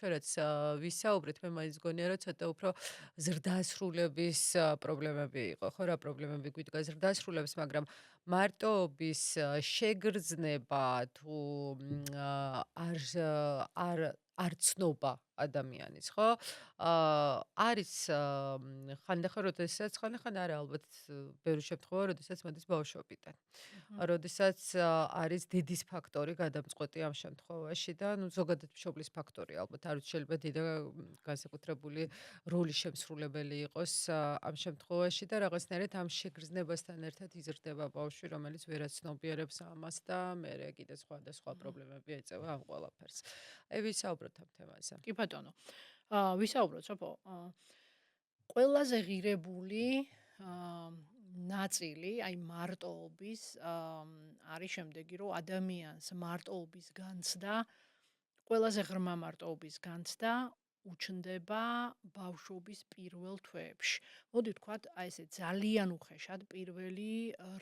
ჩვენაც ვისაუბრეთ, მე მაინც გონია რომ ცოტა უფრო ზრდასრულების პრობლემები იყო, ხო რა პრობლემები გვიდგა ზრდასრულებს, მაგრამ მარტოობის შეგრძნება თუ არ არ არ ცნობა ადამიანის, ხო? არის ხანდახან როდესაც ხანდახან არა ალბათ ბევრი შემთხვევა, როდესაც მოდის ბავშვობიდან. Mhm. როდესაც არის დედის ფაქტორი გადამწყვეტი ამ შემთხვევაში და ნუ ზოგადად მშობლის ფაქტორი ალბათ არ ვიცი შეიძლება დედა განსაკუთრებული როლის შემსრულებელი იყოს ამ შემთხვევაში და რაღაცნაირად ამ შეგრძნებასთან ერთად იზრდება ბავშვი, რომელიც ვერაცნობიერებს ამას და მერე კიდე სხვა და სხვა Mhm. პრობლემები ეწევა ამ ყველაფერს. აი ვისაუბროთ ამ თემაზე. კი ბატონო. ვისაუბროთ სოფო. ყველაზე ღირებული აა ნაწილი, აი მარტოობის არის შემდეგი, რომ ადამიანს მარტოობის განცდა, ყველაზე ღრმა მარტოობის განცდა უჩნდება ბავშვობის პირველ თვეებში. მოდი ვთქვათ, აი ესე ძალიან უხეშად პირველი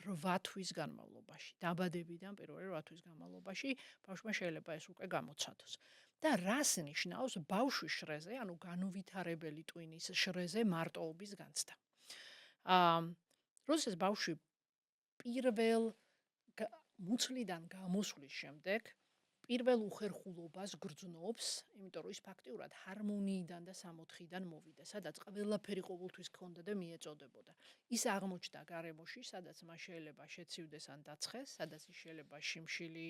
8 თვის განმავლობაში, დაბადებიდან პირველი 8 თვის განმავლობაში ბავშვმა შეიძლება ეს უკვე გამოცადოს. და რას ნიშნავს ბავშვის შრეზე, ანუ განუვითარებელი ტვინის შრეზე მარტოობის განცდა. აა როდესაც ბავშვი პირველ მუცლიდან გამოსვლის შემდეგ პირველ უხერხულობას გრძნობს, იმიტომ რომ ის ფაქტიურად ჰარმონიიდან და სამოთხიდან მოვიდა, სადაც ყველაფერი ყოველთვის ჰქონდა და მიეწოდებოდა. ის აღმოჩნდა გარემოში, სადაც მას შეიძლება შეცივდეს ან დაცხეს, სადაც ის შეიძლება შიმშილი,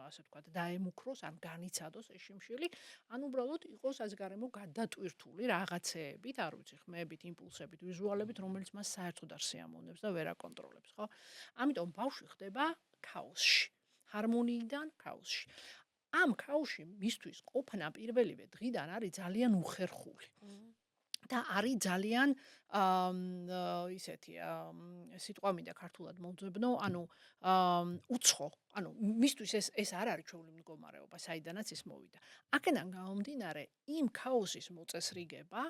ასე ვთქვათ, დაემუქროს ან განიცადოს ეს შიმშილი, ან უბრალოდ იყოს ეს გარემო გადატვირთული რაღაცეებით, არ ვიცი, ხმებით, იმპულსებით, ვიზუალებით, რომელიც მას საერთოდ არ სიამოვნებს და ვერ აკონტროლებს, ხო? ამიტომ ბავშვი ხდება ქაოსში. ჰარმონიიდან ქაოსში. ამ ქაოსში მისთვის ყოფნა პირველივე დღიდან არის ძალიან უხერხული. და არის ძალიან ისეთი სიტყვა მინდა ქართულად მომძებნო, ანუ უცხო. ანუ მისთვის ეს არ არის ჩვეული მდგომარეობა, საიდანაც ის მოვიდა. აქედან გამომდინარე, იმ ქაოსის მოწესრიგება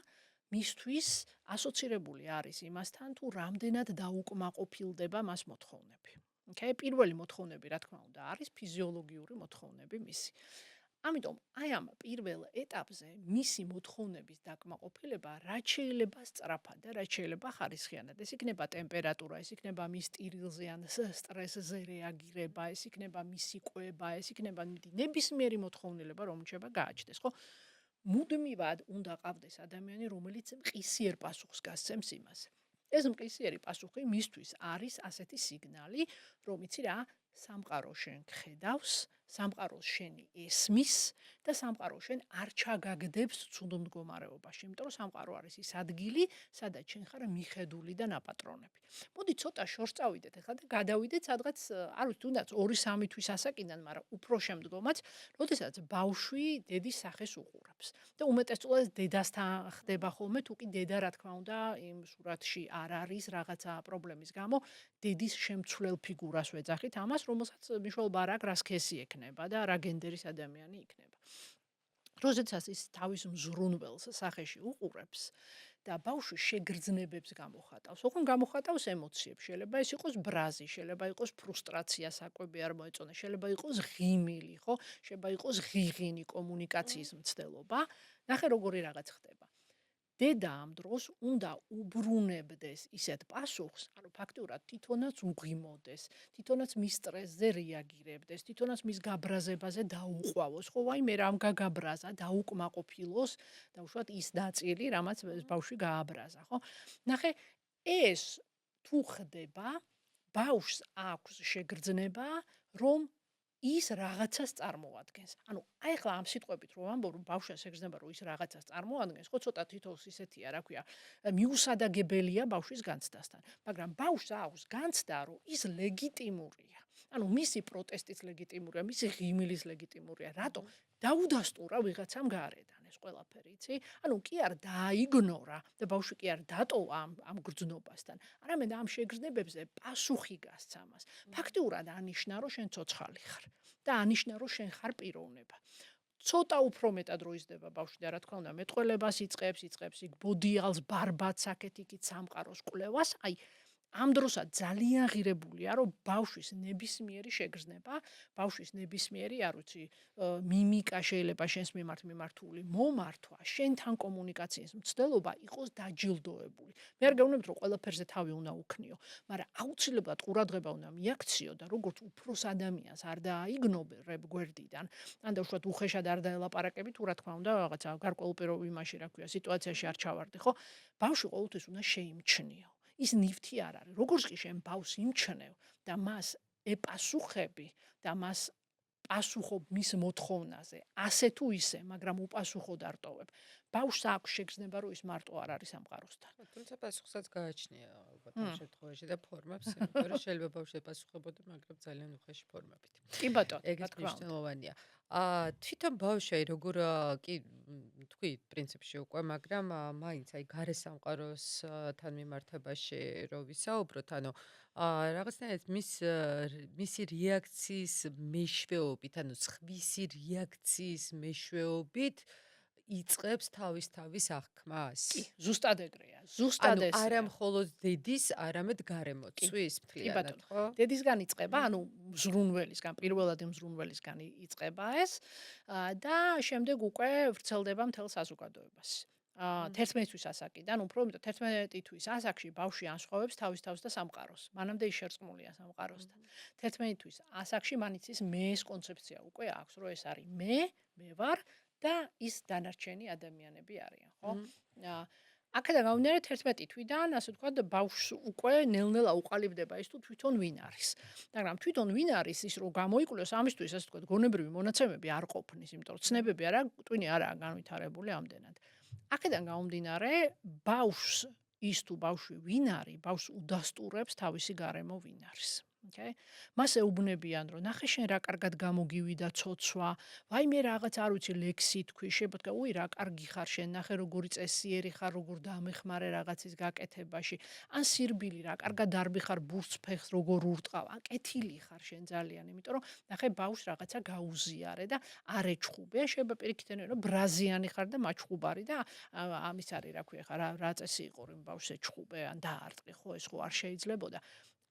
მისთვის ასოცირებული არის იმასთან, თუ რამდენად დაუკმაყოფილდება მას მოთხოვნები. Okay, პირველი მოთხოვნები, რა თქმა უნდა, არის ფიზიოლოგიური მოთხოვნები მისი. ამიტომ აი ამ პირველ ეტაპზე მისი მოთხოვნების დაკმაყოფილება რაც შეიძლება სწრაფად და რაც შეიძლება ხარისხიანად. ეს იქნება ტემპერატურა, ეს იქნება მის სტირილზე ან სტრესზე რეაგირება, ეს იქნება მისი კვება, ეს იქნება ნებისმიერი მოთხოვნილება, რომელიც შეიძლება გააჩნდეს, ხო? მუდმივად უნდა ყავდეს ადამიანი, რომელიც მყისიერ პასუხს გასცემს იმაზე. ეს მყისიერი პასუხი მისთვის არის ასეთი სიგნალი, რომ იცი რა, სამყარო შენ ხედავს, სამყარო შენი ესმის და სამყარო შენ არ ჩაგაგდებს ცუდ მდგომარეობაში, იმიტომ რომ სამყარო არის ის ადგილი, სადაც შენ ხარ მიხედული და ნაპატრონები. მოდი ცოტა შორს წავიდეთ ახლა და გადავიდეთ სადღაც, არ ვიცი, თუნდაც 2-3 თვის ასაკიდან, მაგრამ უფრო შემდგომაც, როდესაც ბავშვი დედის სახეს უყურებს. და უმეტესწილად დედასთან ხდება ხოლმე, თუ კი დედა რა თქმა უნდა იმ სურათში არ არის რაღაცა პრობლემის გამო, დედის შემცვლელ ფიგურას ვეძახით ამას, რომელსაც მნიშვნელობა არ აქვს, რა სქესი ექნება და რა გენდერის ადამიანი იქნება. როდესაც ის თავის მზრუნველს სახეში უყურებს და ბავშვი შეგრძნებებს გამოხატავს, ოღონდ გამოხატავს ემოციებს, შეიძლება ეს იყოს ბრაზი, შეიძლება იყოს ფრუსტრაცია, საკვები არ მოეწონა, შეიძლება იყოს ღიმილი, ხო? შეიძლება იყოს ღიღინი, კომუნიკაციის მცდელობა. ნახე როგორი რაღაც ხდება. დედა ამ დროს უნდა უბრუნებდეს ისეთ პასუხს, ანუ ფაქტურად თვითონაც უღიმოდეს, თვითონაც მის სტრესზე რეაგირებდეს, თვითონაც მის გაბრაზებაზე დაუყვავოს, ხო, აი მე რამ გაგაბრაზა, დაუკმაყოფილოს და უშუალოდ ის ნაწილი, რამაც ეს ბავშვი გააბრაზა, ხო? ნახე, ეს თუ ხდება, ბავშვს აქვს შეგრძნება, რომ ის რაღაცას წარმოადგენს. ანუ აი ხლა ამ სიტყვებით რომ ამბობ რომ ბავშვს ეგრძნება რომ ის რაღაცას წარმოადგენს, ხო ცოტა თითოეულ ისეთია, რა ქვია, მიუსადაგებელია ბავშვის განცდასთან. მაგრამ ბავშვს აქვს განცდა რომ ის ლეგიტიმურია. ანუ მისი პროტესტიც ლეგიტიმურია, მისი ღიმილის ლეგიტიმურია. რატო? დაუდასტურა ვიღაცამ გარედან ეს ყველაფერი, იცი? ანუ კი არ დააიგნორა და ბავშვი კი არ დატოვა ამ გრძნობასთან. არამედ ამ შეგრძნებებზე პასუხი გასცა მას. ფაქტიურად ანიშნა რომ შენ ცოცხალი ხარ. და ანიშნა რომ შენ ხარ პიროვნება. ცოტა უფრო მეტად რო იზრდება ბავშვი და რა თქმა უნდა მეტყველებას იწყებს იქ ბოდიალს, ბარბატს, აქეთ-იქით სამყაროს კვლევას, აი ამ დროსაც ძალიან ღირებულია, რომ ბავშვის ნებისმიერი შეგრძნება, ბავშვის ნებისმიერი, არ ვიცი, მიმიკა შეიძლება შენს მიმართ მიმართული, მომართვა, შენთან კომუნიკაციის მცდელობა იყოს დაჯილდოებული. მე არ გეუბნებით, რომ ყველაფერზე თავი უნდა უქნიო, მაგრამ აუცილებლად ყურადღება უნდა მიაქციო და როგორც უფროს ადამიანს არ დააიგნობრებ გვერდიდან, ან დაუშვათ უხეშად არ დაელაპარაკები, თუ რა თქმა უნდა, რაღაცა გარკვეულპირობ იმაში, რა ქვია, სიტუაციაში არ ჩავარდი, ხო? ბავშვი ყოველთვის უნდა შეიმჩნიო. ის ნივთი არ არის. როგორც კი შენ ბავშვს იმჩნევ და მას ეპასუხები და მას პასუხობ მის მოთხოვნაზე, ასე თუ ისე, მაგრამ უპასუხოდ არ ტოვებ. ბავშვს აქვს შეგრძნება, რომ ის მარტო არ არის სამყაროსთან. თუმცა პასუხსაც გააჩნია ალბათ ამ მმ. შემთხვევაში და ფორმებს, იმიტომ რომ შეიძლება ბავშვი ეპასუხებოდა, მაგრამ ძალიან უხეში ფორმებით. კი ბატონო, რა ეგეც თქმა უნდა. მნიშვნელოვანია. თვითონ ბავშვი აი როგორ კი თქვი პრინციპში უკვე, მაგრამ მაინც აი გარე სამყაროს თან მიმართებაში რო ვისაუბროთ, ანუ რაღაცნაირად მისი რეაქციის მეშვეობით, ანუ სხვისი რეაქციის მეშვეობით იწყებს თავის აღქმას. კი, ზუსტად ეგრეა. ზუსტად ანუ არა ესეა. მხოლოდ დედის, არამედ გარემოცვის კი მთლიანად, ბატონო. ხო? დედისგან იწყება, ანუ მზრუნველისგან, პირველად მზრუნველისგან იწყება ეს და შემდეგ უკვე ვრცელდება მთელ საზოგადოებას. 11 თვის ასაკიდან, უფრო მეტად 11 თვის ასაკში ბავშვი ანსხვავებს თავის თავს და სამყაროს. მანამდე ის შერწყმულია სამყაროსთან. 11 თვის ასაკში მან იცის მეის კონცეფცია უკვე აქვს, რომ ეს არის მე ვარ და ის დანარჩენი ადამიანები არიან, ხო? აქედან გამომდინარე 11 თვიდან, ასე ვთქვათ, ბავშვს უკვე ნელ-ნელა უყალიბდება ის თუ თვითონ ვინ არის. მაგრამ თვითონ ვინ არის ის რომ გამოიკვლიოს ამისთვის, ასე ვთქვათ, გონებრივი მონაცემები არ ყოფნის, იმიტომ რომ ცნებები ტვინი არაა განვითარებული ამდენად. აქედან გამომდინარე, ბავშვს ის თუ ბავშვი ვინ არის, ბავშვს უდასტურებს თავისი გარემო ვინ არის. Okay? მას ეუბნებიან, რომ ნახე შენ რა კარგად გამოგივიდა ცოცვა, ვაიმე რაღაც არ ვიცი ლექსი თქვი, შეფოთქა, უი რა კარგი ხარ შენ, ნახე როგორი წესიერი ხარ, როგორ დამეხმარე რაღაცის გაკეთებაში, ან სირბილი რა კარგად დარბი ხარ, ბურთს ფეხს როგორ ურტყავ, ან კეთილი ხარ შენ ძალიან, იმიტომ რომ ნახე ბავშვს რაღაცა გაუზიარე და არ ეჩხუბე, შეიძლება პირიქით რომ ბრაზიანი ხარ და მაჩხუბარი და ამის არის რა ქვია ხარ, რა წესი იყო რომ ბავშვს ეჩხუბე ან დაარტყი, ხო ეს ხო არ შეიძლებოდა.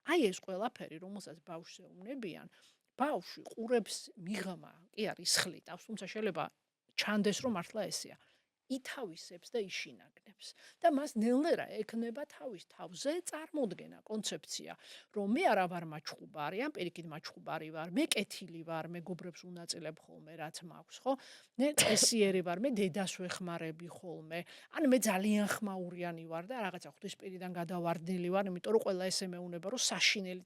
აი ეს ყველაფერი, რომელსაც ბავშვს ეუბნებიან, ბავშვი ყურებს მიღმა, კი არის სხლიტავს, თუმცა შეიძლება ჩანდეს, რომ მართლა ესეა. ითავისებს და იშინაგნებს და მას ნელ-ნელა ექნება თავის თავზე წარმოდგენა, კონცეფცია, რომ მე არა ვარ მაჩხუბარი, ან პირიქით მაჩხუბარი ვარ, მე კეთილი ვარ, მეგობრებს უნაწილებ ხოლმე, რაც მაქვს, ხო? მე წესიერი ვარ, მე დედას ვეხმარები ხოლმე, ან მე ძალიან ხმაურიანი ვარ და რაღაცა ღვთისპირიდან გადავარდნილი ვარ, იმიტომ რომ ყველა ესე მეუნება, რომ საშინელი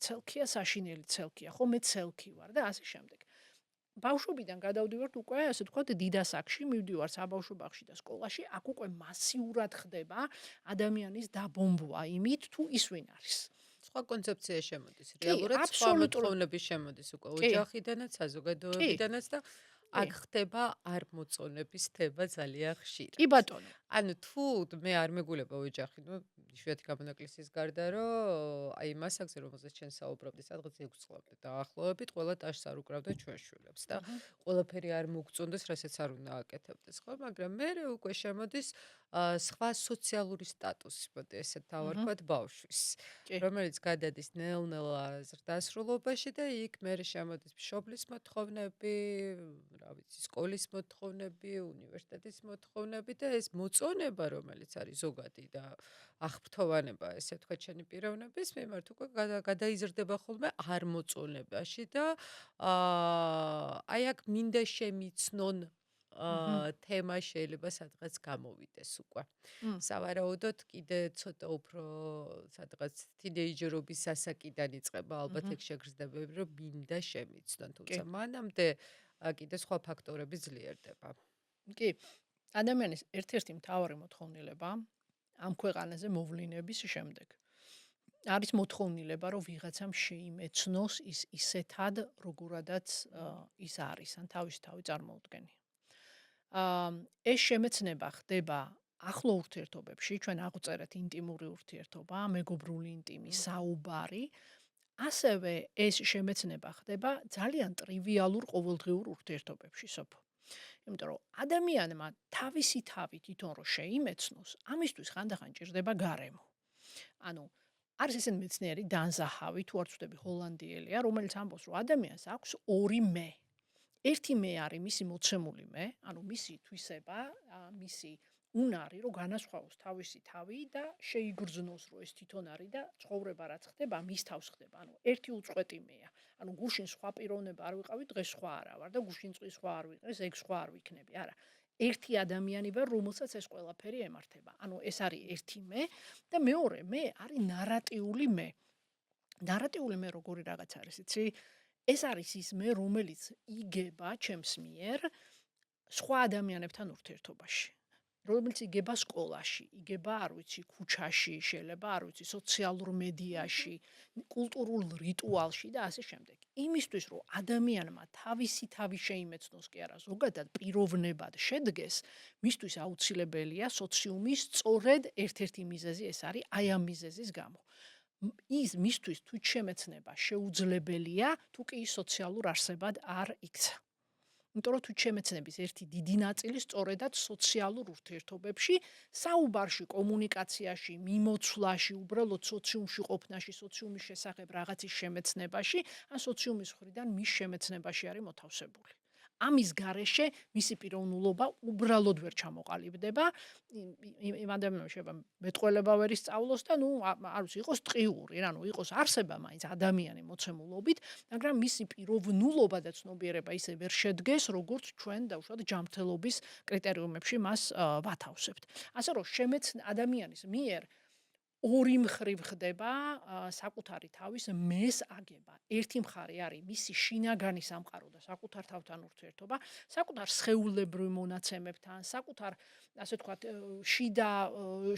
ცელქია, ხო, მე ცელქი ვარ და ასე შემდეგ. ბავშვობიდან გადავდივართ უკვე, ასე ვთქვათ, დიდასაკში, მივდივართ საბავშვო ბაღში და სკოლაში, აქ უკვე მასიურად ხდება ადამიანის დაბომბვა იმით, თუ ის ვინ არის. სხვა კონცეფცია შემოდის. კი, რეალურად სხვა აბსოლუტურად. მოთხოვნები შემოდის უკვე კი. ოჯახიდანაც, საზოგადოებიდანაც და აქ კი. ხდება არ მოწონების თება ძალიან ხშირად. კი ბატონო. ანუ თუ მე არ მეგულება ოჯახი, ნუ იშვიათი გამონაკლისის გარდა, რომ აი მას აქზე რომელზეც ჩვენ საუბრობდით, სადღაც 6 წლამდე დაახლოებით, ყველა ტაშს არ უკრავდა ჩვენ შვილებს და ყველაფერი არ მოგწონდეს, რასაც არ უნდა აკეთებდეს, ხო? მაგრამ მე უკვე შემოდის სხვა სოციალური სტატუსი, მოდი ესე დავარქვათ ბავშვის, კი. რომელიც გადადის ნელ-ნელა ზრდასრულობაში და იქ მე შემოდის მშობლის მოთხოვნები, რა ვიცი, სკოლის მოთხოვნები, უნივერსიტეტის მოთხოვნები და ეს მოწონება, რომელიც არის ზოგადი და აღფრთოვანება, ესე ვთქვათ, შენი პიროვნების მიმართ უკვე გადაიზრდება ხოლმე არ მოწონებაში და აი აქ მინდა შემიცნონ თემა შეიძლება სადღაც გამოვიდეს უკვე. სავარაუდოდ კიდე ცოტა უფრო სადღაც თინეიჯერობის ასაკიდან იწყება ალბათ ეგ შეგრძნებები, რომ მინდა შემიცნონ, თუმცა მანამდე კიდე სხვა ფაქტორები ძლიერდება. კი. ადამიანის ერთ-ერთი მთავარი მოთხოვნილება ამ ქვეყანაზე მოვლინების შემდეგ არის მოთხოვნილება, რომ ვიღაცამ შეიმეცნოს ის ისეთად, როგორადაც ის არის, ან თავი წარმოუდგენია. ეს შემეცნება ხდება ახლო ურთიერთობებში, ჩვენ აღვწერეთ ინტიმური ურთიერთობა, მეგობრული ინტიმი, საუბარი, ასევე ეს შემეცნება ხდება ძალიან ტრივიალურ ყოველდღიურ ურთიერთობებში, სოფო. იმიტომ რომ ადამიანმა თავისი თავი თვითონ რომ შეიმეცნოს, ამისთვის ხანდახან ჭირდება გარემო. ანუ არის ესენი მეცნიერი დანზაჰავი, თუ არ ვცდები ჰოლანდიელია, რომელიც ამბობს, რომ ადამიანს აქვს ორი მე. ერთი მე არის მისი მოცემული მე, ანუ მისი თვისება, მისი უნარი, რომ განასხვავოს თავისი თავი და შეიგრძნოს, რომ ეს თვითონ არის და ცხოვრება რაც ხდება, მის თავს ხდება. ანუ ერთი უწყვეტი მეა. ანუ გუშინ სხვა პიროვნება არ ვიყავი, დღეს სხვა არა ვარ და გუშინ წვი სხვა არ ვიყეს, ეგ სხვა არ ვიქნები. არა. ერთი ადამიანი ვარ, რომელსაც ეს ყველაფერი ემართება. ანუ ეს არის ერთი მე და მეორე მე არის ნარატიული მე. ნარატიული მე როგორი რაღაც არის, იცი? ეს არის ის მე, რომელიც იგება ჩემს მიერ სხვა ადამიანებთან ურთიერთობაში. რომელიც იგება სკოლაში, იგება, არ ვიცი, ქუჩაში, შეიძლება, არ ვიცი, სოციალურ მედიაში, კულტურულ რიტუალში და ასე შემდეგ. იმისთვის, რომ ადამიანმა თავისი თავი შეიმეცნოს კი არა, ზოგადად პიროვნებად შედგეს, მისთვის აუცილებელია სოციუმის სწორედ ერთ-ერთი მიზეზი ეს არის, აი ამ მიზეზის გამო. ის მისთვის თვითშემეცნება შეუძლებელია, თუ კი ის სოციალურ არსებად არ იქცა. იმიტომ რომ თვითშემეცნების ერთი დიდი ნაწილი სწორედად სოციალურ ურთიერთობებში, საუბარში, კომუნიკაციაში, მიმოცვლაში, უბრალოდ სოციუმში ყოფნაში, სოციუმის შესახებ რაღაცის შემეცნებაში, ან სოციუმის მხრიდან მის შემეცნებაში არის მოთავსებული. ამის გარეშე მისი პიროვნულობა უბრალოდ ვერ ჩამოყალიბდება. იმ ადამიანს შეიძლება მეტყველება ვერ ისწავლოს და არ ვიცი, იყოს ტყიური, ანუ იყოს არსება მაინც ადამიანი მოცემულობით, მაგრამ მისი პიროვნულობა და ცნობიერება ისე ვერ შედგეს, როგორც ჩვენ დავუშვათ ჯანმრთელობის კრიტერიუმებში მას ვათავსებთ. ასე რომ ადამიანის მიერ ორი მხრივ ხდება საკუთარი თავის მეს აგება. ერთი მხარე არის მისი შინაგანი სამყარო და საკუთარ თავთან ურთიერთობა, საკუთარ სხეულებრივ მონაცემებთან, საკუთარ ასე ვთქვათ შიდა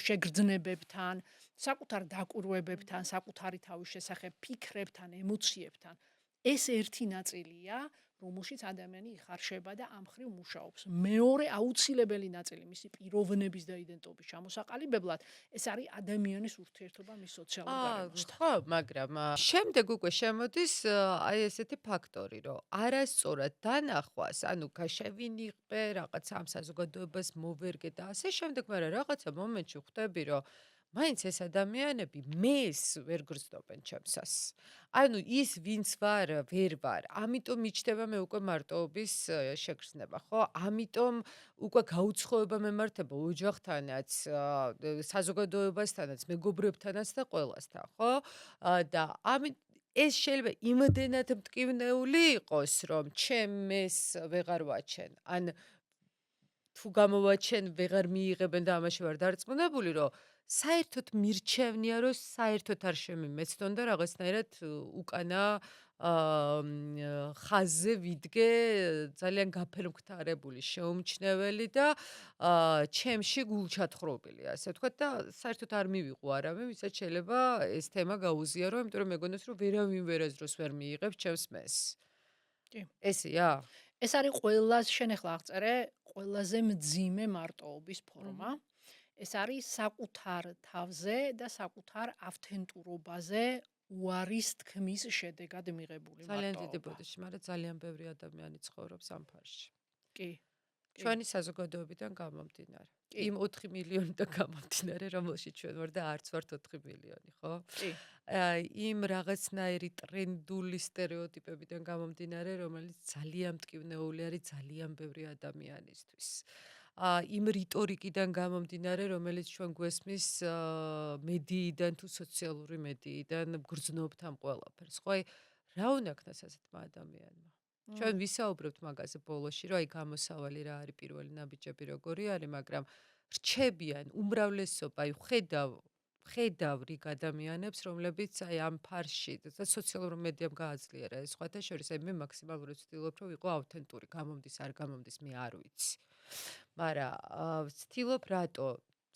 შეგრძნებებთან, საკუთარ დაკვირვებებთან, საკუთარი თავის შესახებ ფიქრებთან, ემოციებთან. ეს ერთი ნაწილია, რომელშიც ადამიანი იხარშება და ამ მხრივ მუშაობს. მეორე აუცილებელი ნაწილი მისი პიროვნების და იდენტობის ჩამოსაყალიბებლად, ეს არის ადამიანის ურთიერთობა მის სოციალურ გარემოსთან. ხო, მაგრამ შემდეგ უკვე შემოდის აი ესეთი ფაქტორი, რომ არასწორად დანახვას, ანუ გაშევინიღე, რაღაც ამ საზოგადოებას მოვერგე და ასე შემდეგ, მაგრამ რაღაცა მომენტში ხვდები, რომ მაინც ეს ადამიანები მეს ვერ გრძნობენ ჩემსას. ანუ ის ვინც ვარ, ვერ ვარ. ამიტომ მიჩნდება მე უკვე მარტოობის შეგრძნება, ხო? ამიტომ უკვე გაუცხოება მემართება ოჯახთანაც, საზოგადოებასთანაც, მეგობრებთანაც და ყველასთან, ხო? და ეს შეიძლება იმდენად მტკივნეული იყოს, რომ ჩემს ვეღარ ვაჩენ. ან თუ გამოვაჩენ, ვეღარ მიიღებენ და ამაში ვარ დარწმუნებული, რომ საერთოდ მირჩევნია, რომ საერთოდ არ შემიმეცნონ და რაღაცნაირად უკანა ხაზზე ვიდგე ძალიან გაფერმქთარებული, შეუმჩნეველი და ჩემში გულჩათხრობილი, ასე ვთქვათ და საერთოდ არ მივიღო არავინ, ვისაც შეიძლება ეს თემა გაუზიარო, იმიტომ რომ მეგონებს, რომ ვერავინ ვერასდროს ვერ მიიღებს ჩემს მეს. კი. ესეა? ეს არის ყველაზე შენ ახლა აღწერე ყველაზე მძიმე მარტოობის ფორმა. ეს არის საკუთარ თავზე და საკუთარ ავთენტურობაზე უარის თქმის შედეგად მიღებული ძალიან დიდი მარტოობა. ბოდიში, მაგრამ ძალიან ბევრი ადამიანი ცხოვრობს ამ ფარში. კი. ჩვენი საზოგადოებიდან გამომდინარე. კი. იმ 4 მილიონიდან გამომდინარე, რომელშიც ჩვენ ვარ და არც ვართ 4 მილიონი, ხო? კი. იმ რაღაცნაირი ტრენდული სტერეოტიპებიდან გამომდინარე, რომელიც ძალიან მტკივნეული არის ძალიან ბევრი ადამიანისთვის. იმ რიტორიკიდან გამომდინარე, რომელიც ჩვენ გვესმის მედიიდან თუ სოციალური მედიიდან გრძნობთ ამ ყველაფერს. ხო, აი რა უნდა ქნას ასეთმა ადამიანმა? ჩვენ ვისაუბრებთ მაგაზე ბოლოში, რომ აი გამოსავალი რა არის, პირველი ნაბიჯები როგორი არის, მაგრამ რჩებიან უმრავლესობა, აი ხედავ რიგ ადამიანებს, რომლებიც აი ამ ფარში და სოციალურ მედიამ გააძლიერა ეს სხვათა შორის, აი მე მაქსიმალურად ვცდილობ, რომ ვიყო ავთენტური, გამომდის, არ გამომდის, მე არ ვიცი. მაგრამ ვცდილობ რატო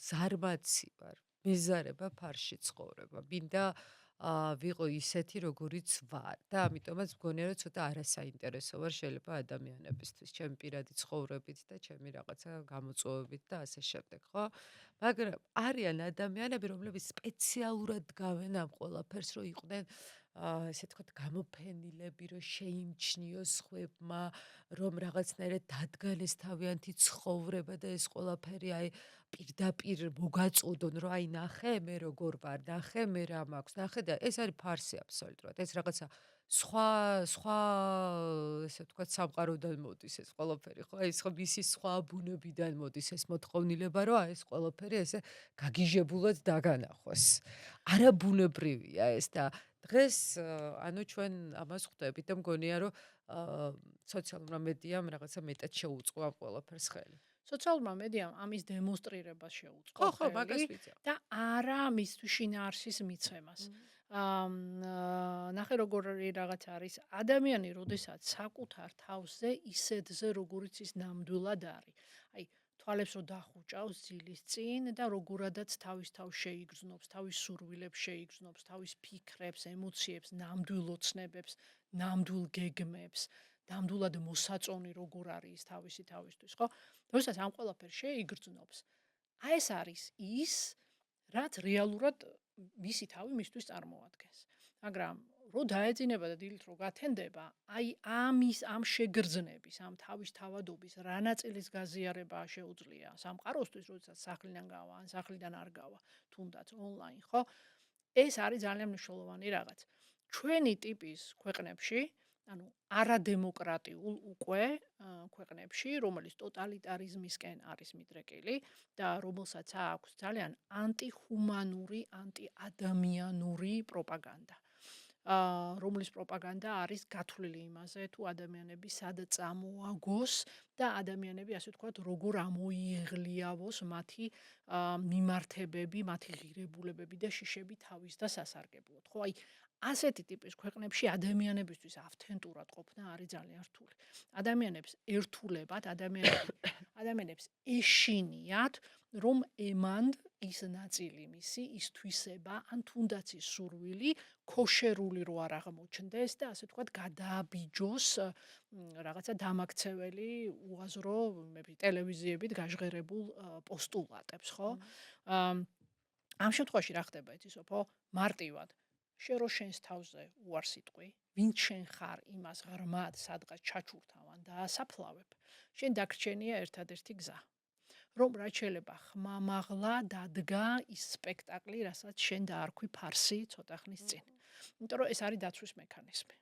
ზარმაცი ვარ, მეზარება ფარში ცხოვრება, მინდა ვიყო ისეთი, როგორიც ვარ და ამიტომაც მგონია, რომ ცოტა არასაინტერესო ვარ შეიძლება ადამიანებისთვის, ჩემი პირადი ცხოვრებით და ჩემი რაღაცა გამოწვევებით და ასე შემდეგ, ხო? მაგრამ არიან ადამიანები, რომლებიც სპეციალურად დგავენ ამ ყველაფერს, რომ იყვნენ ესე თქვათ გამოფენილები, რომ შეიმჩნიოს ხვებმა, რომ რაღაცნაირად დადგანეს თავიანთი ცხოვრება და ეს ყველაფერი აი პირდაპირ მოგაწოდონ, რომ აი ნახე მე როგორ ვარ, ნახე მე რა მაქვს, ნახე და ეს არის ფარსი აბსოლუტურად. ეს რაღაცა სხვა ესე ვთქვათ სამყაროდან მოდის ეს ყველაფერი, ხო? ეს ხო მისი სხვა ბუნებიდან მოდის ეს მოთხოვნილება, რომ აი ეს ყველაფერი ესე გაგიჟებულად დაგანახოს. არაბუნებრივია ეს და დღეს ანუ ჩვენ ამას ხვდებით და მგონია რომ სოციალურმა მედიამ რაღაცა მეტად შეუწყო ამ ყველაფერს ხელი. სოციალურმა მედიამ ამის დემონსტრირებას შეუწყო ხო, მაგას ხელი ვიცი. და არა მისთვის შინაარსის მიცემას. ნახე როგორი რაღაც არის ადამიანი, როდესაც საკუთარ თავზე ისეთზე, როგორიც ის ნამდვილად არის. აი, თვალებს რო დახუჭავს ძილის წინ და როგორადაც თავის თავს შეიგრძნობს, თავის სურვილებს შეიგრძნობს, თავის ფიქრებს, ემოციებს, ნამდვილ ოცნებებს, ნამდვილ გეგმებს, ნამდვილად მოსაწონი როგორ არის ის თავისი თავისთვის, ხო? როდესაც ამ ყველაფერს შეიგრძნობს, აი ეს არის ის, რაც რეალურად მისი თავი მისთვის წარმოადგენს. მაგრამ რო დაეძინება და დილით რო გათენდება, აი ამ შეგრძნების, ამ თავის თავადობის რა ნაწილის გაზიარება შეუძლია სამყაროსთვის, როდესაც სახლიდან გავა, ან სახლიდან არ გავა, თუნდაც ონლაინ, ხო? ეს არის ძალიან მნიშვნელოვანი რაღაც. ჩვენი ტიპის ქვეყნებში, ანუ არადემოკრატიულ უკვე ქვეყნებში, რომელიც ტოტალიტარიზმისკენ არის მიდრეკილი და რომელსაც აქვს ძალიან ანტიჰუმანური, ანტიადამიანური პროპაგანდა. რომლის პროპაგანდა არის გათვლილი იმაზე, თუ ადამიანები სად წამოაგოს და ადამიანები, ასე ვთქვათ, როგორ ამოიეღლიავოს მათი მიმართებები, მათი ღირებულებები და შიშები თავის და სასარგებლოდ. ხო, აი ასეთი ტიპის ქვეყნებში ადამიანებისთვის ავთენტურად ყოფნა არის ძალიან რთული. ადამიანებს ერთულებად, ადამიანებს ეშინიათ, რომ ემანდ ის ნაწილი მისი, ის თვისება, ან თუნდაც ის სურვილი, ქოშერული რო არ აღმოჩნდეს და ასე ვთქვათ, გადააბიჯოს რაღაცა დამაქცეველი, უაზრო ტელევიზიებით გაჟღერებულ პოსტულატებს, ხო? ამ შემთხვევაში რა ხდება იცისოფო? მარტივად შენ რო შენს თავზე უარ სიტყვი, ვინც შენ ხარ, იმას ღრმად სადღაც ჩაჩურთავ ან დაასაფლავებ, შენ დაგრჩენია ერთადერთი გზა. რომ რაც შეიძლება ხმამაღლა დადგა ის სპექტაკლი, რასაც შენ დაარქვი ფარსი ცოტა ხნის წინ. იმიტომ რომ ეს არის დაცვის მექანიზმი.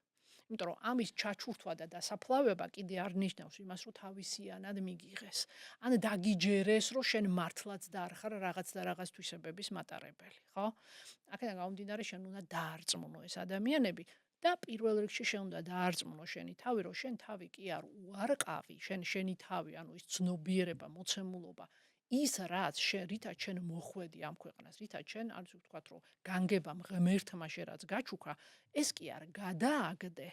იმიტომ რომ ამის ჩაჩურთვა და დასაფლავება კიდე არ ნიშნავს იმას, რომ თავისიანად მიგიღეს. ან დაგიჯერეს, რომ შენ მართლაც და არ ხარ რაღაც და რაღაც თვისებების მატარებელი, ხო? აქედან გამომდინარე, შენ უნდა დაარწმუნო ეს ადამიანები და პირველ რიგში შენ უნდა დაარწმუნო შენი თავი, რომ შენ თავი კი არ უარყავი, შენი თავი, ანუ ის ცნობიერება, მოცემულობა, ის რაც რითაც შენ მოხვედი ამ ქვეყანას, რითაც შენ, ასე ვთქვათ, რომ განგებამ ღმერთმა შენ რაც გაჩუქა, ეს კი არ გადააგდე.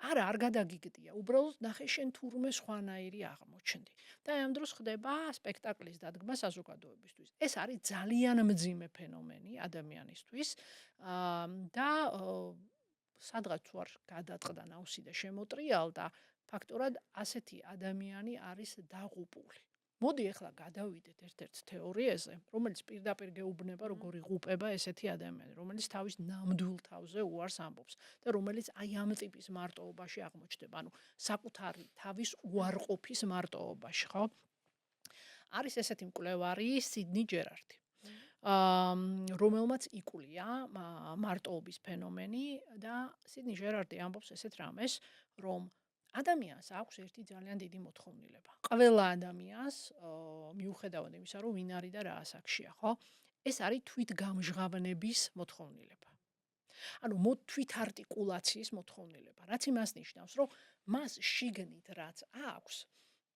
არა, არ გადაგიგდია. უბრალოდ ნახე შენ თურმე სხვანაირი აღმოჩნდი. და ამ დროს ხდება სპექტაკლის დადგმა საზოგადოებისთვის. ეს არის ძალიან მძიმე ფენომენი ადამიანისთვის და სადღაც ვარ გადაწყდა ნავსი და შემოტრიალდა, ფაქტორად ასეთი ადამიანი არის დაღუპული. მოდი ახლა გადავიდეთ ერთ-ერთ თეორიაზე, რომელიც პირდაპირ გეუბნება, როგორ იღუპება ესეთი ადამიანი, რომელიც თავის ნამდვილ თავზე უარს ამბობს და რომელიც აი ამ ტიპის მარტოობაში აღმოჩნდება, ანუ საკუთარი თავის უარყოფის მარტოობაში, ხო? არის ესეთი მკვლევარი სიდნი ჯერარდი. რომელმაც იკვლია მარტოობის ფენომენი და სიდნი ჯერარდი ამბობს ესეთ რამეს, რომ ადამიანს აქვს ერთი ძალიან დიდი მოთხოვნილება. ყველა ადამიანს მიუხედავად იმისა, რომ ვინ არის და რა ასაკშია, ხო? ეს არის თვითგამჟღავნების მოთხოვნილება. ანუ თვითარტიკულაციის მოთხოვნილება. რაც იმას ნიშნავს, რომ მას შიგნით რაც აქვს,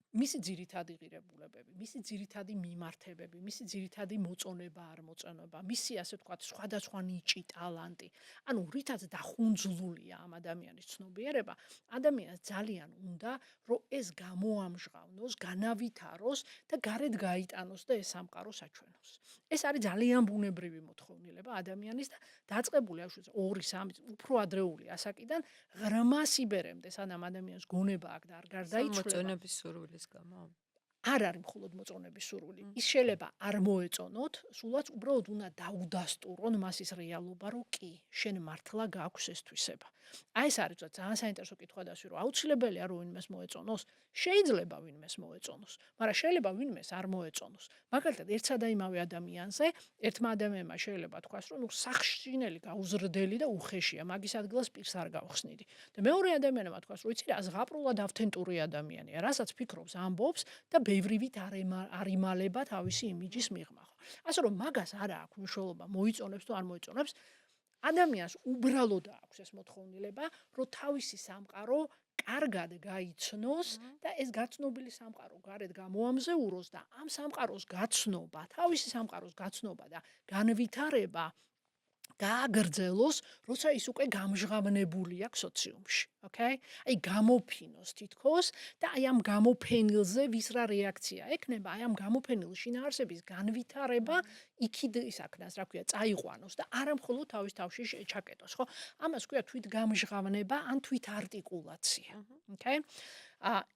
მისი ძირითადი ღირებულებები, მისი ძირითადი მიმართებები, მისი ძირითადი მოწონება არ მოწონება, მისი ასე ვთქვათ, სხვადასხვა ნიჭი, ტალანტი, ანუ რითაც დახუნძლულია ამ ადამიანის ცნობიერება, ადამიანს ძალიან უნდა, რომ ეს გამოამჟღავნოს, განავითაროს და გარეთ გაიტანოს და ეს სამყარო საჩვენოს. ეს არის ძალიან ბუნებრივი მოთხოვნილება ადამიანის და დაწყებული აქვს 2-3 უფრო ადრეული ასაკიდან ღრმა სიბერემდე, სანამ ადამიანს გონება აქვს და არ გარდაიცვლება. მოწონების სურვილის გამო. არ არის მხოლოდ მოწონების სურვილი. ის შეიძლება არ მოეწონოთ, სულაც უბრალოდ უნდა დაუდასტურონ მას ის რეალობა, რომ კი, შენ მართლა გაქვს ეს თვისება. აი ეს არის ძალიან საინტერესო კითხვა დასვი, რომ აუცილებელია რომ ვინმეს მოეწონოს, შეიძლება ვინმეს მოეწონოს, მაგრამ შეიძლება ვინმეს არ მოეწონოს. მაგალითად, ერთსა და იმავე ადამიანზე, ერთმა ადამიანმა შეიძლება თქვას, რომ ნუ სახშინელი გაუზრდელი და უხეშია, მაგის ადგილას პირს არ გავხსნიდი. და მეორე ადამიანმა თქვას, რომ იცი რა, ზღაპრულად ავთენტური ადამიანია, რასაც ფიქრობს, ამბობს და ბევრივით არ იმალება თავისი იმიჯის მიღმა. ასე რომ მაგას არა აქვს მნიშვნელობა, მოიწონებს თუ არ მოიწონებს. ადამიანს უბრალოდ აქვს ეს მოთხოვნილება, რომ თავისი სამყარო კარგად გაიცნოს და ეს გაცნობილი სამყარო გარეთ გამოამზეუროს და ამ სამყაროს გაცნობა, თავისი სამყაროს გაცნობა და განვითარება გააგრძელოს, როცა ის უკვე გამჟღავნებული აქვს სოციუმში, okay? აი გამოფინოს თითქოს და აი ამ გამოფენილზე ვის რა რეაქცია ექნება, აი ამ გამოფენილ შინაარსების განვითარება იქით ისაქნას, რა ქვია, წაიყვანოს და არა მხოლოდ თავის თავში ჩაკეტოს, ხო? ამას ქვია თვითგამჟღავნება ან თვითარტიკულაცია, okay?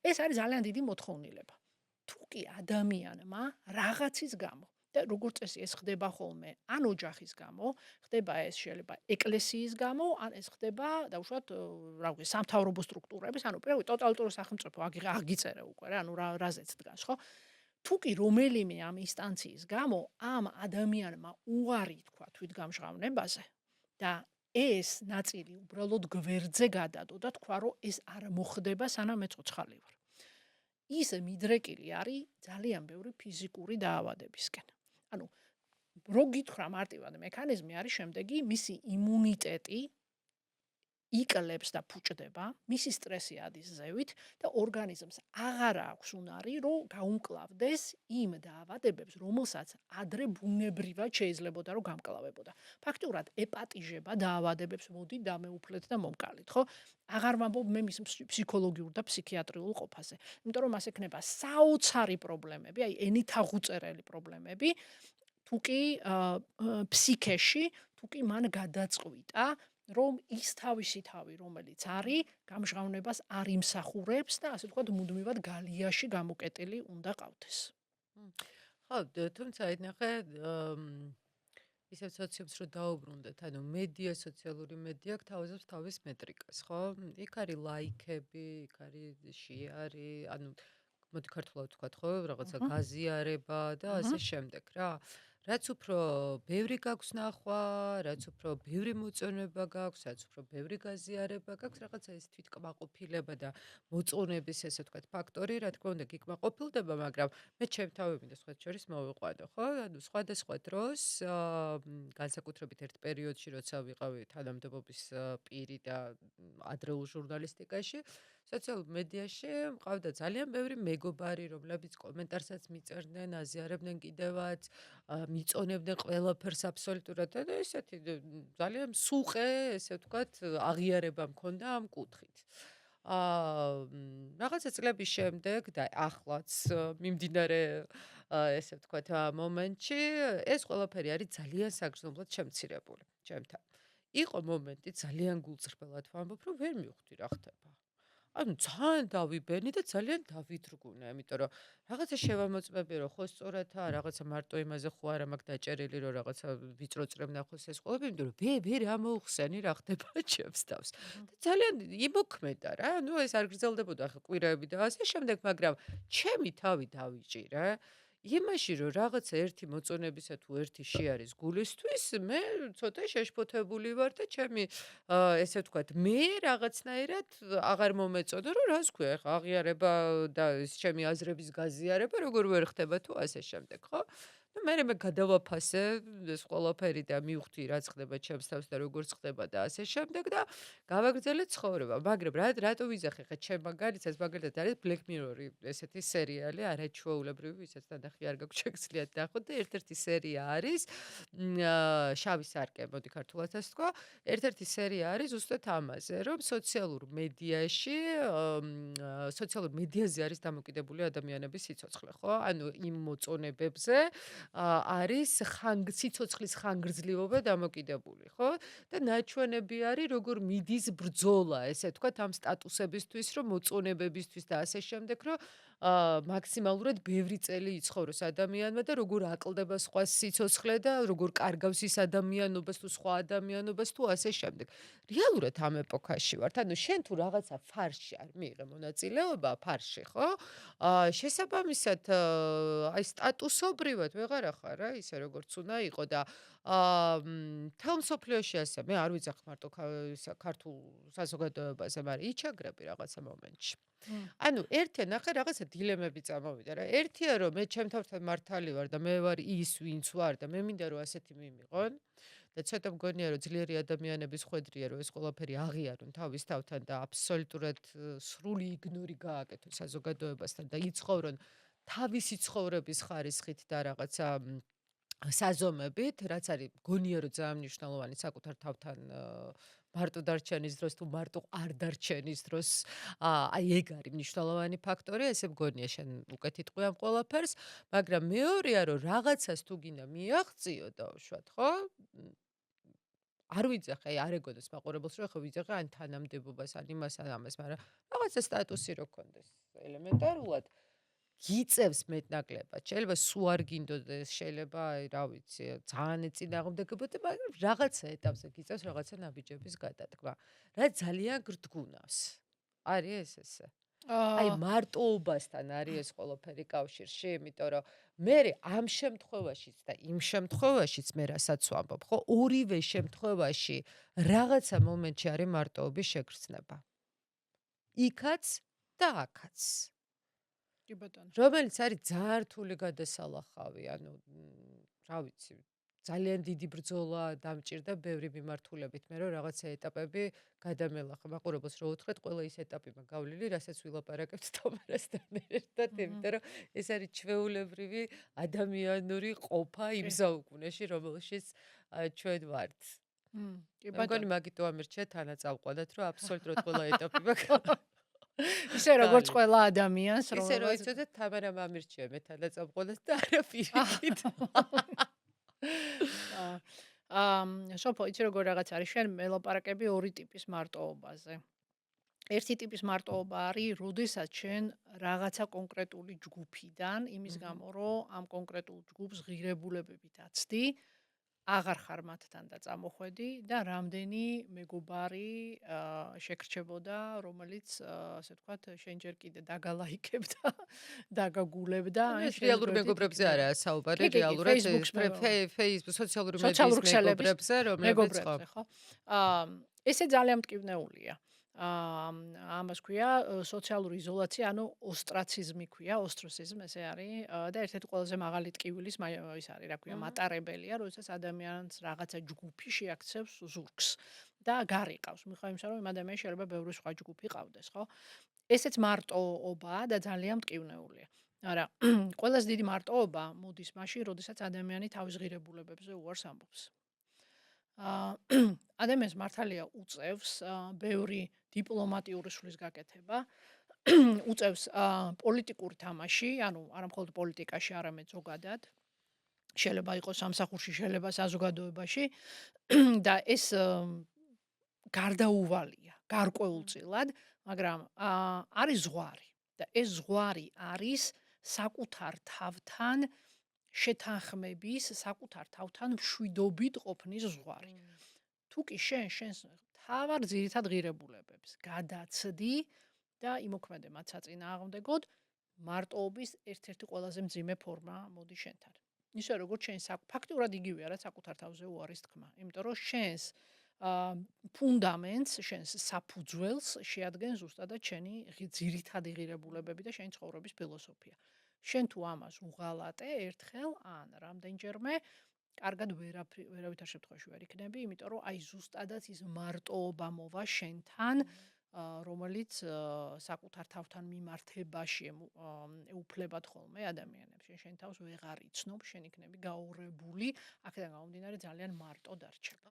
ეს არის ძალიან დიდი მოთხოვნილება. თუ კი ადამიანმა რაღაცის გამო და როგორც წესი ეს ხდება ხოლმე ან ოჯახის გამო, ხდება ეს შეიძლება ეკლესიის გამო, ან ეს ხდება დაუშვათ რა ვქო სამთავრობო სტრუქტურების, ანუ პირველი ტოტალიტარული სახელმწიფო აგიწერე უკვე რა, ანუ რაზეც დგას, ხო? თუ კი რომელიმე ამ ინსტანციის გამო ამ ადამიანმა უარი თქვა თვითგამჟღავნებაზე და ეს ნაწილი უბრალოდ გვერდზე გადადო და თქვა რომ ეს არ მოხდება სანამ ეცოცხალი ვარ. ის მიდრეკილი არის ძალიან ბევრი ფიზიკური დაავადებისკენ. ანუ რო გითხრა მარტივად მექანიზმი არის შემდეგი, მისი იმუნიტეტი იკლებს და ფუჭდება, მისი სტრესი ადის ზევით და ორგანიზმს აღარ აქვს უნარი, რომ გაუმკლავდეს იმ დაავადებებს, რომელსაც ადრე ბუნებრივად შეიძლებოდა რომ გამკლავებოდა. ფაქტურად ეპატიჟება დაავადებებს მოდი დამეუფლეთ და მომკალით, ხო? აღარ ვამბობ მე მის ფსიქოლოგიურ და ფსიქიატრიულ ყოფაზე. იმიტომ რომ მას ექნება საოცარი პრობლემები, აი ენითაღუწერელი პრობლემები, თუკი ფსიქეში, თუკი მან გადაწყვიტა რომ ის თავისი თავი, რომელიც არის, გამჟღავნებას არ იმსახურებს და ასე ვთქვათ, მუდმივად გალიაში გამოკეტილი უნდა ყავდეს. ხო, თუმცა ინახე ისევ სოციუმს რო დაუბრუნდეთ, ანუ მედია, სოციალური მედია გთავაზობს თავის მეტრიკას, ხო? იქ არის ლაიქები, იქ არის შეარი, ანუ მოდი ქართულად ვთქვათ, ხო, რაღაცა გაზიარება და ასე შემდეგ რა. რაც უფრო ბევრი გაქვს ნახვა, რაც უფრო ბევრი მოწონება გაქვს, რაც უფრო ბევრი გაზიარება გაქვს, რაღაცა ეს თვითკმაყოფილება და მოწონების ესე ვთქვათ ფაქტორი, რა თქმა უნდა, გიკმაყოფილდება, მაგრამ მე ჩემ თავებიდან სხვათა შორის მოვიყვანო, ხო? ანუ სხვადასხვა დროს, განსაკუთრებით ერთ პერიოდში, როცა ვიყავი თანამდებობის პირი და ადრეულ ჟურნალისტიკაში, სოციალურ მედიაში მყავდა ძალიან ბევრი მეგობარი, რომლებიც კომენტარსაც მიწერდნენ, აზიარებდნენ კიდევაც, მიწონებდნენ ყველაფერს აბსოლუტურად და ესეთი ძალიან მსუყე, ესე ვთქვათ, აღიარება მქონდა ამ კუთხით. რაღაცა წლების შემდეგ და ახლაც მიმდინარე ესე ვთქვათ მომენტში ეს ყველაფერი არის ძალიან საგრძნობლად შემცირებული ჩემთან. იყო მომენტი ძალიან გულწრფელად ვამბობ, რომ ვერ მივხვდი რა ხდება. ანუ ძალიან დავიბენი და ძალიან დავითრგუნე, იმიტომ რომ რაღაცა შევამოწმები, რომ ხო სწორადაა, რაღაცა მარტო იმაზე ხო არა მაქვს დაჭერილი, რომ რაღაცა ვიწრო წრემ ნახოს ეს ყველაფერი, იმიტომ რომ ვერ ამოუხსენი რა ხდება ჩემს თავს. და ძალიან იმოქმედა რა, ну ეს არ გრძელდებოდა ხა კვირაები და ასე შემდეგ, მაგრამ ჩემი თავი დავიჭირე. იმაში რომ რაღაცა ერთი მოწონებისა თუ ერთი შეარის გულისთვის მე ცოტა შეშფოთებული ვარ და ჩემი ესე ვთქვათ მე რაღაცნაირად აღარ მომეწონა რომ რას ქვია ხა აღიარება და ეს ჩემი აზრების გაზიარება როგორ ვერ ხდება თუ ასე შემდეგ ხო და მე გადავაფასე ეს ყველაფერი და მივხვდი რაც ხდება ჩემს თავს და როგორ ხდება და ასე შემდეგ და გავაგრძელე ცხოვრება მაგრამ რატო ვიზახე ხა ჩემ მაგალითად მაგალითად არის Black Mirror-ი ესეთი სერიალი არაჩვეულებრივი ვისაც ნახი არ გაქვს შეგძლიათ ნახოთ და ერთ-ერთი სერია არის შავი სარკე მოდი ქართულად ასე თქვა ერთ-ერთი სერია არის ზუსტად ამაზე რომ სოციალურ მედიაში სოციალურ მედიაზე არის დამოკიდებული ადამიანების სიცოცხლე ხო ანუ იმ მოწონებებზე არის სიცოცხლის ხანგრძლივობა დამოკიდებული, ხო? და ნაჩვენები არის როგორ მიდის ბრძოლა, ესე ვთქვათ, ამ სტატუსებისთვის, რომ მოწონებებისთვის და ასე შემდეგ, რომ მაქსიმალურად ბევრი წელი იცხოვროს ადამიანმა და როგორ აკლდება სხვას სიცოცხლე და როგორ კარგავს ის ადამიანობას თუ სხვა ადამიანობას თუ ასე შემდეგ. რეალურად ამ ეპოქაში ვართ. ანუ შენ თუ რაღაცა ფარში არ მიიღე მონაწილეობა ფარში, ხო? შესაბამისად, აი სტატუსობრივად ვეღარ ახარ რა, ისე როგორც უნდა იყო და მთელ მსოფლიოში ასე მე არ ვიცახ მარტო ქართულ საზოგადოებაზე, მაგრამ იჩაგრები რაღაცა მომენტში. მმ. ანუ ერთი ნახე რაღაცა დილემები წამოვიდა რა. ერთია რომ მე ჩემთან მართალი ვარ და მე ვარ ის ვინც ვარ და მე მინდა რომ ასეთი მიმიღონ და ცოტა მგონია რომ ძლიერი ადამიანების ხვედრია რომ ეს ყველაფერი აღიარონ თავის თავთან და აბსოლუტურად სრული იგნორი გააკეთონ საზოგადოებასთან და იცხოვრონ თავისი ცხოვრების ხარისხით და რაღაცა საზომებით, რაც არის მგონია რომ ძალიან მნიშვნელოვანი საკუთარ თავთან მარტო დარჩენის დროს თუ მარტო არ დარჩენის დროს, აი ეგ არის მნიშვნელოვანი ფაქტორი, ესე მგონია შენ უკეთ იტყვი ამ ყველაფერს, მაგრამ მეორეა რომ რაღაცას თუ გინდა მიაღწიო დავუშვათ, ხო? არ ვიძახე, აი არ ეგონოს მაყურებელს რომ ხო ვიძახე ან თანამდებობას, ან იმას, ან ამას, მაგრამ რაღაცა სტატუსი რო ქონდეს ელემენტარულად გიწევს მეტნაკლებად. შეიძლება სულ არ გინდოდეს, შეიძლება, აი, რა ვიცი, ძალიან ეწინააღმდეგებოდი, მაგრამ რაღაცა ეტაპზე გიწევს რაღაცა ნაბიჯების გადადგმა. რა ძალიან გრდგუნავს. არის ეს ესე? აი, აა მარტოობასთან არის ეს ყველაფერი კავშირში, იმიტომ რომ მე ამ შემთხვევაშიც და იმ შემთხვევაშიც მე რასაც ვამბობ, ხო, ორივე შემთხვევაში რაღაცა მომენტში არის მარტოობის შეგრძნება. იქაც და აქაც. კი ბატონო. რომელიც არის ძალიან რთული გადასალახავი, ანუ რა ვიცი, ძალიან დიდი ბრძოლა დამჭირდა ბევრი მიმართულებით, მე რომ რაღაცა ეტაპები გადამელახა. მაყურებელს რო უთხრეთ, ყველა ის ეტაპი მაგ გავლილი, რასაც ვილაპარაკებთ თომარასთან ერთად, იმიტომ რომ ეს არის ჩვეულებრივი ადამიანური ყოფა იმ კი. საუკუნეში, რომელშიც ჩვენ ვართ. მმ. კი მე მგონი ბატონო. მაგითო ამირჩია თანაწავყოდათ, რომ აბსოლუტურად ყველა ეტაპი მაგ ისე როგორც გავლილი. ყველა ადამიანს, ისე რომ რომელსაც იცოდეთ თამარამ ამირჩია მე თანაწამყოლად და არა აჰ. პირიქით. აა, სოფო, იცი როგორ რაღაც არის, შენ მელაპარაკები ორი ტიპის მარტოობაზე. ერთი ტიპის მარტოობა არის, როდესაც შენ რაღაცა კონკრეტული ჯგუფიდან, იმის Mhm. გამო, რომ ამ კონკრეტულ ჯგუფს ღირებულებებით აცდი, აღარ ხარ მათთან და წამოხვედი და რამდენი მეგობარი შეგრჩებოდა, რომელიც ასე ვთქვათ, შენ ჯერ კიდე დაგალაიქებდა, დაგაგულებდა, ანუ ან ეს შენს რეალური გვერდით მეგობრებზე იქნება. არაა საუბარი, კი, კი, კი, რეალურად Facebook-ს Facebook სოციალური მედიის სოციალური ქსელების მეგობრებზე, რომლებიც ხო. მეგობრებზე, ხო? აა, ესე ძალიან მტკივნეულია. ამას ქვია სოციალური იზოლაცია, ანუ ოსტრაციზმი ქვია, ოსტროციზმ ესე არის და ერთ-ერთი ყველაზე მაღალი ტკივილის ის არის, რა ქვია, Mhm. მატარებელია, როდესაც ადამიანს რაღაცა ჯგუფი შეაქცევს ზურგს და გარიყავს. მიხვდა იმისა, რომ იმ ადამიანს შეიძლება ბევრი სხვა ჯგუფი ყავდეს, ხო? ესეც მარტოობაა და ძალიან მტკივნეულია. არა, ყველაზე დიდი მარტოობა მოდის მაშინ, როდესაც ადამიანი თავის ღირებულებებზე უარს ამბობს. აა ადამიანს მართალია უწევს ბევრი დიპლომატიური სulis გაკეთება, უწევს პოლიტიკური თამაში, ანუ არა მხოლოდ პოლიტიკაში, არამედ ზოგადად. შეიძლება იყოს სამსახურში, შეიძლება საზოგადოებაში და ეს გარდაუვალია, გარკვეულწილად, მაგრამ არის ზღვარი და ეს ზღვარი არის საკუთარ თავთან შეთანხმების, საკუთარ თავთან მშვიდობით ყოფნის ზღვარი. თუ კი შენს თავარ ძირითად ღირებულებებს გადაცდი და იმოქმედე მათ საწინააღმდეგოდ, მარტოობის ერთ-ერთი ყველაზე მძიმე ფორმა მოდის შენთან. ისე როგორც შენ ფაქტურად იგივეა რა საკუთარ თავზე უარის თქმა, იმიტომ რომ შენს ფუნდამენტს, შენს საფუძველს შეადგენს ზუსტადად შენი ძირითადი ღირებულებები და შენი ცხოვრების ფილოსოფია. შენ თუ ამას უღალატე ერთხელ ან რამდენჯერმე კარგად ვერავითარ შემთხვევაში ვერ იქნები, იმიტომ რომ აი ზუსტადად ის მარტოობა მოვა შენთან, რომელიც საკუთარ თავთან მიმართებაში ეუფლებათ ხოლმე ადამიანებს. შენ თავს ვეღარ იცნობ, შენ იქნები გაურებული, აქედან გამომდინარე ძალიან მარტო დარჩება.